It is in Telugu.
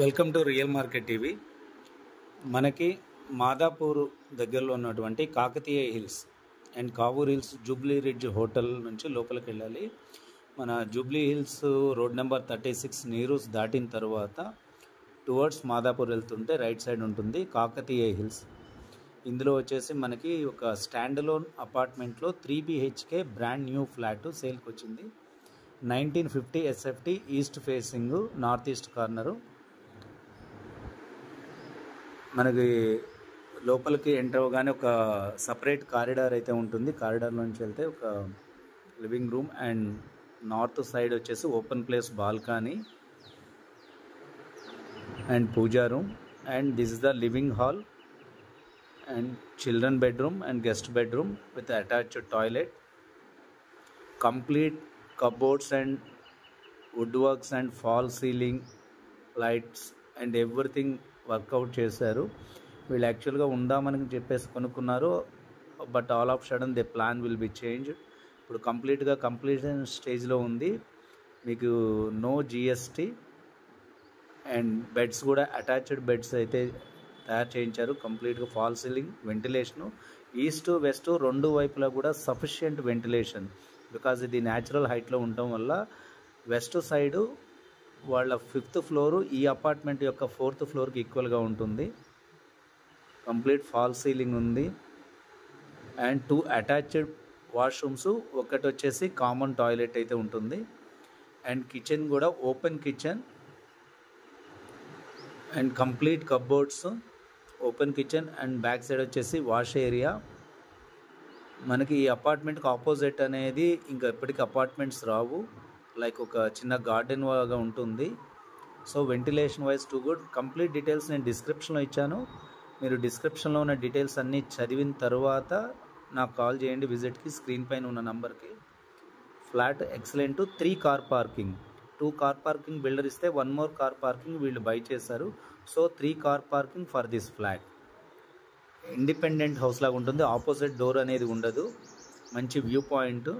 Welcome to real market TV. మనకి మాదాపూర్ దగ్గరలో ఉన్నటువంటి Kakatiya Hills and Kavur Hills Jubilee Ridge hotel నుంచి లోపలికి వెళ్ళాలి. మన Jubilee Hills road number 36 Neeru's దాటిన తర్వాత టువర్డ్స్ మాదాపూర్ వెళ్తుంటే రైట్ సైడ్ ఉంటుంది కాకతీయ హిల్స్. ఇందులో వచ్చేసి మనకి ఒక స్టాండ్ అలోన్ అపార్ట్మెంట్లో 3 BHK బ్రాండ్ న్యూ ఫ్లాట్ సేల్కి వచ్చింది. 1950 SFT east facing north east corner. మనకి లోపలికి ఎంటర్ అవ్వగానే ఒక సపరేట్ కారిడార్ అయితే ఉంటుంది. కారిడార్ నుంచి వెళ్తే ఒక living room and north side వచ్చేసి open place balcony and puja room and this is the living hall and children bedroom and guest bedroom with attached toilet. Complete cupboards and wood works and fall ceiling lights and everything work out చేశారు. వీళ్ళు యాక్చువల్గా ఉందామని చెప్పేసి కొనుక్కున్నారు, but all of sudden they plan will be change. ఇప్పుడు కంప్లీషన్ స్టేజ్లో ఉంది. మీకు నో GST అండ్ బెడ్స్ కూడా అటాచ్డ్ బెడ్స్ అయితే తయారు చేయించారు. కంప్లీట్గా fall ceiling, ventilation east west రెండు వైపులా కూడా సఫిషియంట్ వెంటిలేషన్. బికాజ్ ఇది న్యాచురల్ హైట్లో ఉండటం వల్ల వెస్ట్ సైడు వాళ్ళ 5th ఫ్లోరు ఈ అపార్ట్మెంట్ యొక్క 4th ఫ్లోర్కి ఈక్వల్గా ఉంటుంది. కంప్లీట్ ఫాల్ సీలింగ్ ఉంది అండ్ 2 అటాచ్డ్ వాష్రూమ్స్, ఒకటి వచ్చేసి కామన్ టాయిలెట్ అయితే ఉంటుంది. అండ్ కిచెన్ కూడా open kitchen and complete cupboards, open kitchen and back side వచ్చేసి వాష్ ఏరియా. మనకి ఈ అపార్ట్మెంట్కి ఆపోజిట్ అనేది ఇంకా ఎప్పటికీ అపార్ట్మెంట్స్ రావు, లైక్ ఒక చిన్న గార్డెన్ లాగా ఉంటుంది. So ventilation wise too good. Complete details నేను డిస్క్రిప్షన్లో ఇచ్చాను. మీరు డిస్క్రిప్షన్లో ఉన్న డీటెయిల్స్ అన్నీ చదివిన తర్వాత నాకు కాల్ చేయండి విజిట్కి, స్క్రీన్ పైన ఉన్న నంబర్కి. Flat excellent. 3 car parking, 2 car parking builder ఇస్తే 1 more కార్ పార్కింగ్ వీళ్ళు బై చేశారు. So 3 car parking for this flat. Independent house లాగా ఉంటుంది. ఆపోజిట్ డోర్ అనేది ఉండదు. మంచి వ్యూ పాయింట్.